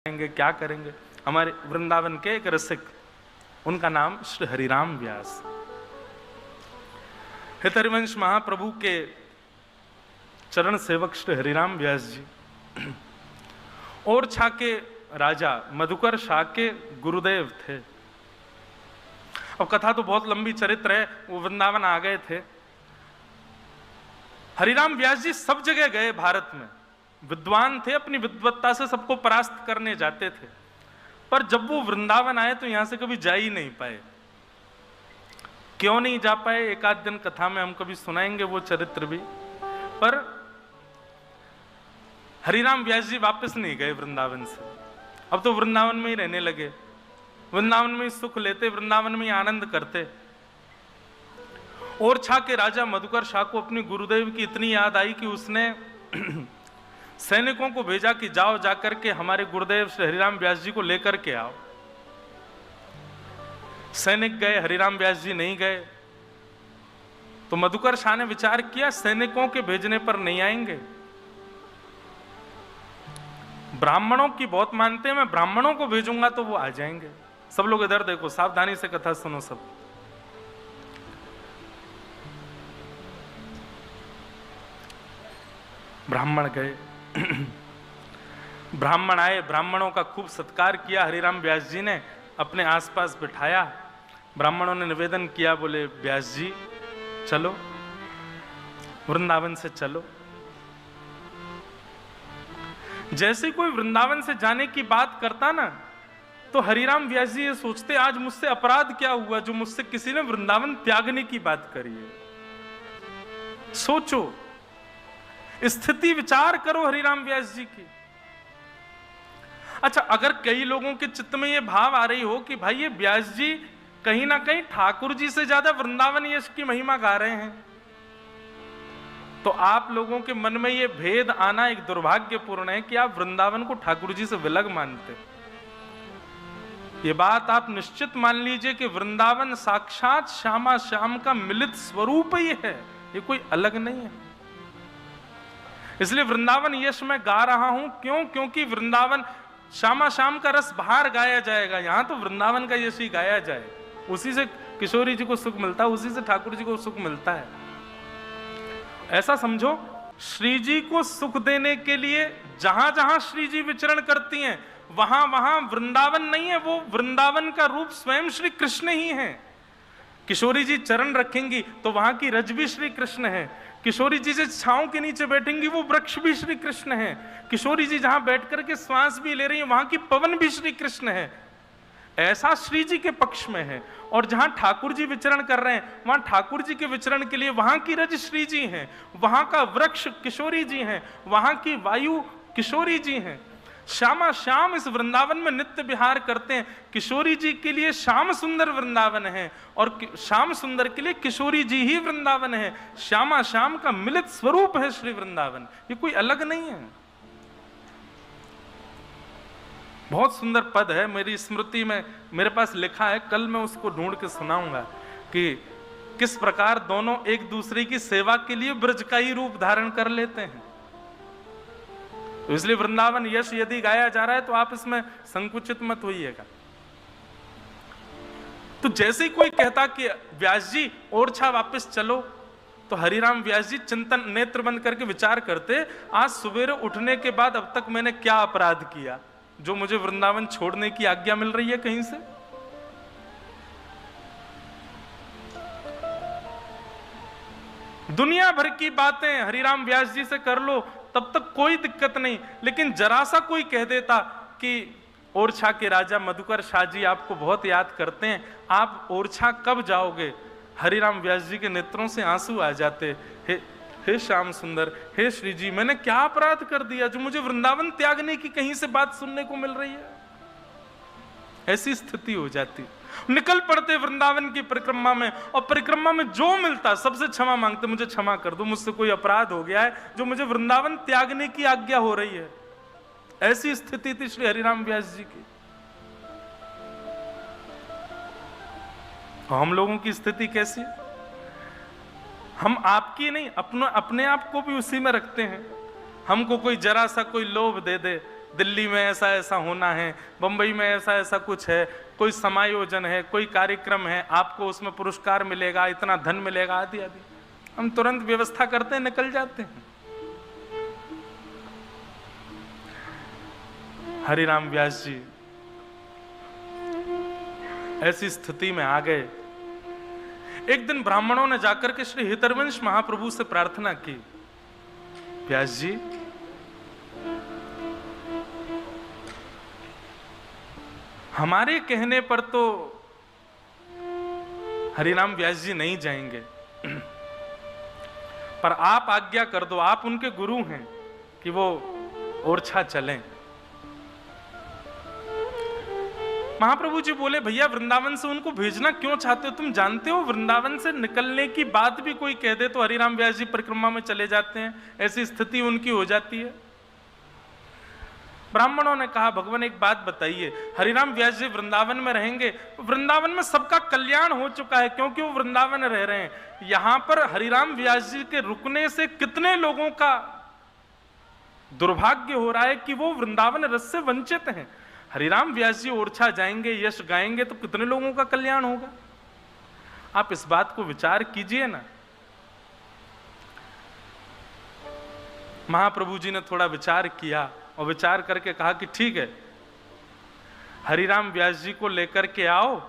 क्या करेंगे। हमारे वृंदावन के एक रसिक, उनका नाम श्री हरिराम व्यास। हित हरिवंश महाप्रभु के चरण सेवक श्री हरिराम व्यास जी ओरछा के राजा मधुकर शाह के गुरुदेव थे। अब कथा तो बहुत लंबी चरित्र है। वो वृंदावन आ गए थे। हरिराम व्यास जी सब जगह गए भारत में, विद्वान थे, अपनी विद्वत्ता से सबको परास्त करने जाते थे। पर जब वो वृंदावन आए तो यहां से कभी जा ही नहीं पाए। क्यों नहीं जा पाए, एक आध दिन कथा में हम कभी सुनाएंगे वो चरित्र भी। पर हरिराम व्यास जी वापस नहीं गए वृंदावन से। अब तो वृंदावन में ही रहने लगे, वृंदावन में ही सुख लेते, वृंदावन में ही आनंद करते। ओरछा के राजा मधुकर शाह को अपने गुरुदेव की इतनी याद आई कि उसने सैनिकों को भेजा कि जाओ जाकर के हमारे गुरुदेव श्री हरिराम व्यास जी को लेकर के आओ। सैनिक गए, हरिराम व्यास जी नहीं गए। तो मधुकर शाह ने विचार किया सैनिकों के भेजने पर नहीं आएंगे, ब्राह्मणों की बहुत मानते हैं, मैं ब्राह्मणों को भेजूंगा तो वो आ जाएंगे। सब लोग इधर देखो, सावधानी से कथा सुनो सब। ब्राह्मण गए, ब्राह्मण आए, ब्राह्मणों का खूब सत्कार किया हरिराम व्यास जी ने, अपने आसपास बिठाया। ब्राह्मणों ने निवेदन किया, बोले व्यास जी चलो वृंदावन से चलो। जैसे कोई वृंदावन से जाने की बात करता ना, तो हरिराम व्यास जी ये सोचते आज मुझसे अपराध क्या हुआ जो मुझसे किसी ने वृंदावन त्यागने की बात करी है। सोचो, स्थिति विचार करो हरिराम व्यास जी की। अच्छा, अगर कई लोगों के चित्त में यह भाव आ रही हो कि भाई ये व्यास जी कहीं ना कहीं ठाकुर जी से ज्यादा वृंदावन यश की महिमा गा रहे हैं, तो आप लोगों के मन में यह भेद आना एक दुर्भाग्यपूर्ण है कि आप वृंदावन को ठाकुर जी से विलग मानते। ये बात आप निश्चित मान लीजिए कि वृंदावन साक्षात श्यामा श्याम का मिलित स्वरूप ही है, ये कोई अलग नहीं है। इसलिए वृंदावन यश मैं गा रहा हूं, क्यों? क्योंकि वृंदावन श्यामा श्याम का रस बाहर गाया जाएगा, यहां तो वृंदावन का यश ही गाया जाए। उसी से किशोरी जी को सुख मिलता है, उसी से ठाकुर जी को सुख मिलता है। ऐसा समझो, श्री जी को सुख देने के लिए जहां जहां श्री जी विचरण करती हैं वहां वहां वृंदावन नहीं है, वो वृंदावन का रूप स्वयं श्री कृष्ण ही है। किशोरी जी चरण रखेंगी तो वहां की रज भी श्री कृष्ण है। किशोरी जी से छांव के नीचे बैठेंगी वो वृक्ष भी श्री कृष्ण है। किशोरी जी जहां बैठ करके श्वास भी ले रही है वहां की पवन भी श्री कृष्ण है। ऐसा श्री जी के पक्ष में है। और जहां ठाकुर जी विचरण कर रहे हैं वहां ठाकुर जी के विचरण के लिए वहां की रज श्री जी हैं, वहां का वृक्ष किशोरी जी हैं, वहां की वायु किशोरी जी हैं। श्यामा श्याम इस वृंदावन में नित्य विहार करते हैं। किशोरी जी के लिए श्याम सुंदर वृंदावन है और श्याम सुंदर के लिए किशोरी जी ही वृंदावन है। श्यामा श्याम का मिलित स्वरूप है श्री वृंदावन, ये कोई अलग नहीं है। बहुत सुंदर पद है, मेरी स्मृति में मेरे पास लिखा है, कल मैं उसको ढूंढ के सुनाऊंगा कि किस प्रकार दोनों एक दूसरे की सेवा के लिए ब्रज का ही रूप धारण कर लेते हैं। तो इसलिए वृंदावन यश यदि गाया जा रहा है तो आप इसमें संकुचित मत होइएगा। तो जैसे ही कोई कहता कि व्यास जी ओरछा वापस चलो, तो हरिराम व्यास जी चिंतन नेत्र बंद करके विचार करते, आज सवेरे उठने के बाद अब तक मैंने क्या अपराध किया जो मुझे वृंदावन छोड़ने की आज्ञा मिल रही है कहीं से। दुनिया भर की बातें हरिराम व्यास जी से कर लो तब तक कोई दिक्कत नहीं, लेकिन जरा सा कोई कह देता कि ओरछा के राजा मधुकर शाह जी आपको बहुत याद करते हैं, आप ओरछा कब जाओगे? हरिराम व्यास जी के नेत्रों से आंसू आ जाते। हे श्याम सुंदर, हे श्री जी, मैंने क्या अपराध कर दिया जो मुझे वृंदावन त्यागने की कहीं से बात सुनने को मिल रही है? ऐसी स्थिति हो जाती। निकल पड़ते वृंदावन की परिक्रमा में, और परिक्रमा में जो मिलता सबसे क्षमा मांगते, मुझे क्षमा कर दो, मुझसे कोई अपराध हो गया है जो मुझे वृंदावन त्यागने की आज्ञा हो रही है। ऐसी स्थिति थी श्री हरिराम व्यास जी की। हम लोगों की स्थिति कैसी? हम आपकी नहीं, अपने आप को भी उसी में रखते हैं। हमको कोई जरा सा कोई लोभ दे दे दिल्ली में ऐसा ऐसा होना है, बंबई में ऐसा ऐसा कुछ है, कोई समायोजन है, कोई कार्यक्रम है, आपको उसमें पुरस्कार मिलेगा, इतना धन मिलेगा, आदि आदि। हम तुरंत व्यवस्था करते हैं, निकल जाते हैं। हरिराम व्यास जी ऐसी स्थिति में आ गए। एक दिन ब्राह्मणों ने जाकर के श्री हितरवंश महाप्रभु से प्रार्थना की, व्यास जी हमारे कहने पर तो हरिराम व्यास जी नहीं जाएंगे, पर आप आज्ञा कर दो, आप उनके गुरु हैं, कि वो ओरछा चलें। महाप्रभु जी बोले, भैया वृंदावन से उनको भेजना क्यों चाहते हो? तुम जानते हो वृंदावन से निकलने की बात भी कोई कह दे तो हरिराम व्यास जी परिक्रमा में चले जाते हैं, ऐसी स्थिति उनकी हो जाती है। ब्राह्मणों ने कहा, भगवान एक बात बताइए, हरिराम व्यास जी वृंदावन में रहेंगे, वृंदावन में सबका कल्याण हो चुका है क्योंकि वो वृंदावन रह रहे हैं। यहां पर हरिराम व्यास जी के रुकने से कितने लोगों का दुर्भाग्य हो रहा है कि वो वृंदावन रस से वंचित हैं। हरिराम व्यास जी ओरछा जाएंगे, यश गाएंगे तो कितने लोगों का कल्याण होगा। आप इस बात को विचार कीजिए ना। महाप्रभु जी ने थोड़ा विचार किया और विचार करके कहा कि ठीक है, हरिराम व्यास जी को लेकर के आओ,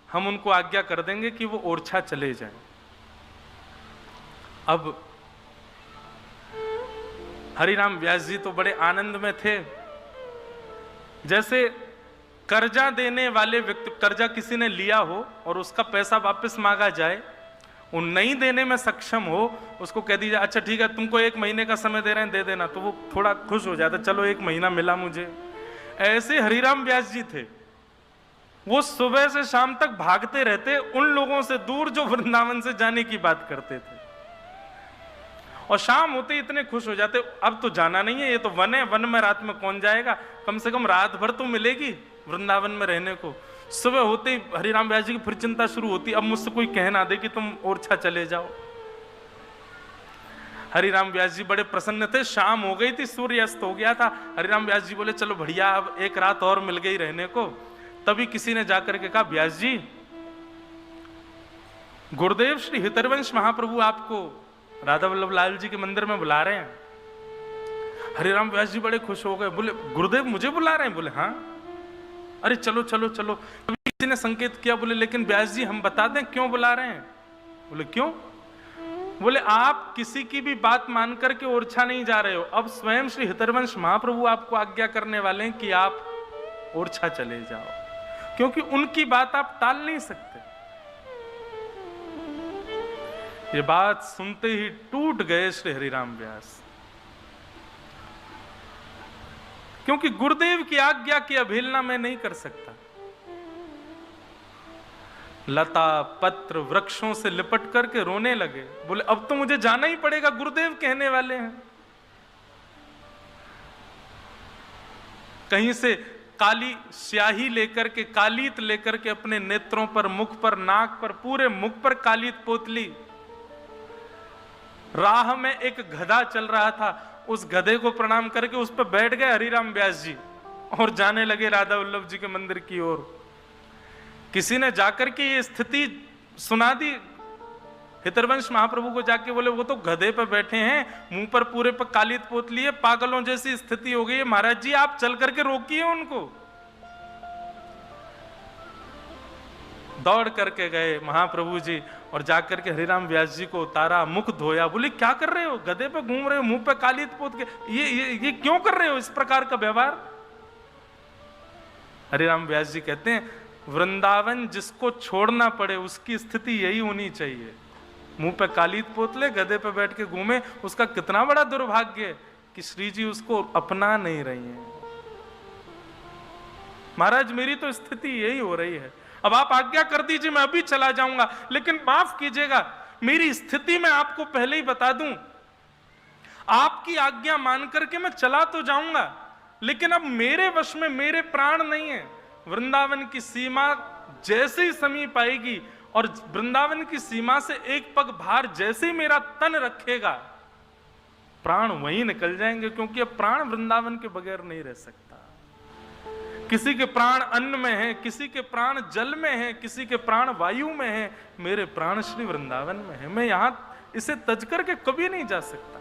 हम उनको आज्ञा कर देंगे कि वो ओरछा चले जाएं। अब हरिराम व्यास जी तो बड़े आनंद में थे। जैसे कर्जा देने वाले व्यक्ति, कर्जा किसी ने लिया हो और उसका पैसा वापस मांगा जाए, वो नहीं देने में सक्षम हो, उसको कह दीजिए अच्छा ठीक है तुमको 1 महीने का समय दे रहे हैं, दे देना, तो वो थोड़ा खुश हो जाता, चलो 1 महीना मिला मुझे। ऐसे हरिराम व्यास जी थे, वो सुबह से शाम तक भागते रहते उन लोगों से दूर जो वृंदावन से जाने की बात करते थे, और शाम होते इतने खुश हो जाते, अब तो जाना नहीं है, ये तो वन है, वन में रात में कौन जाएगा, कम से कम रात भर तो मिलेगी वृंदावन में रहने को। सुबह होते ही हरिराम व्यास जी की फिर चिंता शुरू होती, अब मुझसे कोई कह ना दे कि तुम ओरछा चले जाओ। हरिराम व्यास जी बड़े प्रसन्न थे। शाम हो गई थी, सूर्य अस्त हो गया था। हरिराम व्यास जी बोले चलो बढ़िया, अब 1 रात और मिल गई रहने को। तभी किसी ने जाकर के कहा, व्यास जी गुरुदेव श्री हितरवंश महाप्रभु आपको राधा वल्लभ लाल जी के मंदिर में बुला रहे हैं। हरिराम व्यास जी बड़े खुश हो गए, बोले गुरुदेव मुझे बुला रहे हैं? बोले हाँ। अरे चलो चलो चलो। अभी किसी ने संकेत किया, बोले लेकिन व्यास जी हम बता दें क्यों बुला रहे हैं? बोले क्यों? बोले आप किसी की भी बात मान करके ओरछा नहीं जा रहे हो, अब स्वयं श्री हितरवंश महाप्रभु आपको आज्ञा करने वाले हैं कि आप ओरछा चले जाओ, क्योंकि उनकी बात आप टाल नहीं सकते। ये बात सुनते ही टूट गए श्री हरिराम व्यास, क्योंकि गुरुदेव की आज्ञा की अवहेलना मैं नहीं कर सकता। लता पत्र वृक्षों से लिपट करके रोने लगे, बोले अब तो मुझे जाना ही पड़ेगा, गुरुदेव कहने वाले हैं। कहीं से काली स्याही लेकर के, कालीत लेकर के अपने नेत्रों पर, मुख पर, नाक पर, पूरे मुख पर कालीत पोत ली। राह में एक गधा चल रहा था, उस गधे को प्रणाम करके उस पर बैठ गए हरिराम व्यास जी और जाने लगे राधा वल्लभ जी के मंदिर की ओर। किसी ने जाकर के ये स्थिति सुना दी हितरवंश महाप्रभु को, जाके बोले वो तो गधे पर बैठे हैं, मुंह पर पूरे पर कालीत पोत लिए, पागलों जैसी स्थिति हो गई है, महाराज जी आप चल करके रोकिए उनको। दौड़ करके गए महाप्रभु जी और जाकर के हरिराम व्यास जी को उतारा, मुख धोया, बोले क्या कर रहे हो, गधे पे घूम रहे हो, मुंह पे कालीत पोत के, ये क्यों कर रहे हो इस प्रकार का व्यवहार? हरिराम व्यास जी कहते हैं वृंदावन जिसको छोड़ना पड़े उसकी स्थिति यही होनी चाहिए, मुंह पे कालीत पोत ले, गधे पे बैठ के घूमे, उसका कितना बड़ा दुर्भाग्य है कि श्री जी उसको अपना नहीं रही है। महाराज मेरी तो स्थिति यही हो रही है, अब आप आज्ञा कर दीजिए मैं अभी चला जाऊंगा, लेकिन माफ कीजिएगा मेरी स्थिति मैं आपको पहले ही बता दूं, आपकी आज्ञा मान करके मैं चला तो जाऊंगा, लेकिन अब मेरे वश में मेरे प्राण नहीं है। वृंदावन की सीमा जैसे ही समीप आएगी और वृंदावन की सीमा से एक पग बाहर जैसे ही मेरा तन रखेगा, प्राण वहीं निकल जाएंगे, क्योंकि अब प्राण वृंदावन के बगैर नहीं रह सकता। किसी के प्राण अन्न में है, किसी के प्राण जल में है, किसी के प्राण वायु में है, मेरे प्राण श्री वृंदावन में है। मैं यहां इसे तज करके कभी नहीं जा सकता।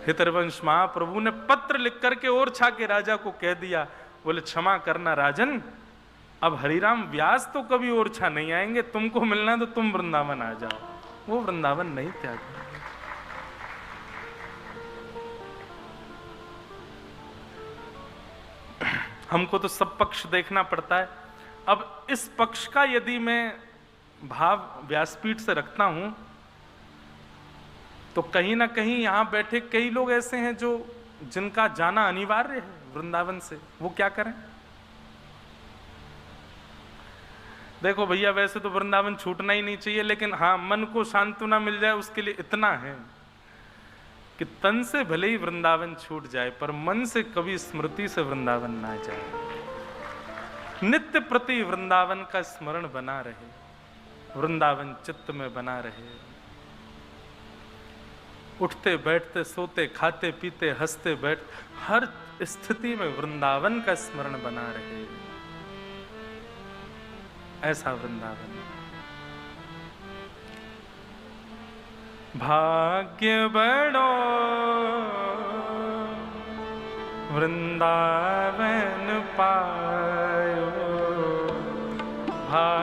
हितरवंश महाप्रभु ने पत्र लिख करके ओरछा के राजा को कह दिया, बोले क्षमा करना राजन, अब हरिराम व्यास तो कभी ओरछा नहीं आएंगे, तुमको मिलना तो तुम वृंदावन आ जाओ। वो वृंदावन नहीं त्याग। हमको तो सब पक्ष देखना पड़ता है। अब इस पक्ष का यदि मैं भाव व्यासपीठ से रखता हूं, तो कहीं ना कहीं यहां बैठे कई लोग ऐसे हैं जो जिनका जाना अनिवार्य है वृंदावन से, वो क्या करें? देखो भैया, वैसे तो वृंदावन छूटना ही नहीं चाहिए, लेकिन हाँ, मन को सांत्वना मिल जाए उसके लिए इतना है कि तन से भले ही वृंदावन छूट जाए, पर मन से कभी स्मृति से वृंदावन ना जाए। नित्य प्रति वृंदावन का स्मरण बना रहे, वृंदावन चित्त में बना रहे। उठते बैठते, सोते खाते पीते, हंसते बैठ, हर स्थिति में वृंदावन का स्मरण बना रहे। ऐसा वृंदावन। भाग्य बड़ो वृंदावन पायो,